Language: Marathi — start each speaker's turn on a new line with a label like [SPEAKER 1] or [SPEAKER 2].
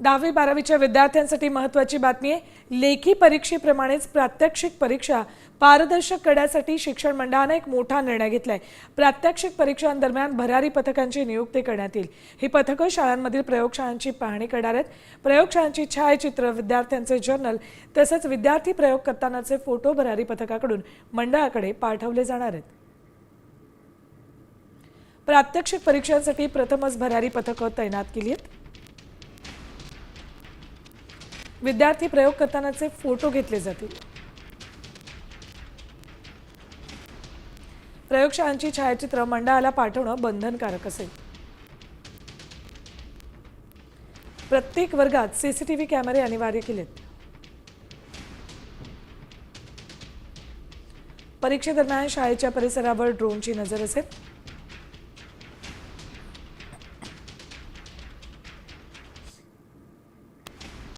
[SPEAKER 1] 10वी-12वीच्या विद्यार्थ्यांसाठी महत्त्वाची बातमी आहे. लेखी परीक्षेप्रमाणेच प्रात्यक्षिक परीक्षा पारदर्शक करण्यासाठी शिक्षण मंडळाने एक मोठा निर्णय घेतलाय. प्रात्यक्षिक परीक्षांदरम्यान भरारी पथकांची नियुक्ती करण्यात येईल. ही पथकं शाळांमधील प्रयोगशाळांची पाहणी करणार आहेत. प्रयोगशाळांची छायाचित्र, विद्यार्थ्यांचे जर्नल तसंच विद्यार्थी प्रयोग करतानाचे फोटो भरारी पथकाकडून मंडळाकडे पाठवले जाणार आहेत. प्रात्यक्षिक परीक्षांसाठी प्रथमच भरारी पथकं तैनात केली आहेत. विद्यार्थी प्रयोग करतानाचे फोटो घेतले जातील. प्रयोगशाळांची छायाचित्र मंडळाला पाठवणं बंधनकारक असेल. प्रत्येक वर्गात सीसीटीव्ही कॅमेरे अनिवार्य केलेत. परीक्षेदरम्यान शाळेच्या परिसरावर ड्रोनची नजर असेल.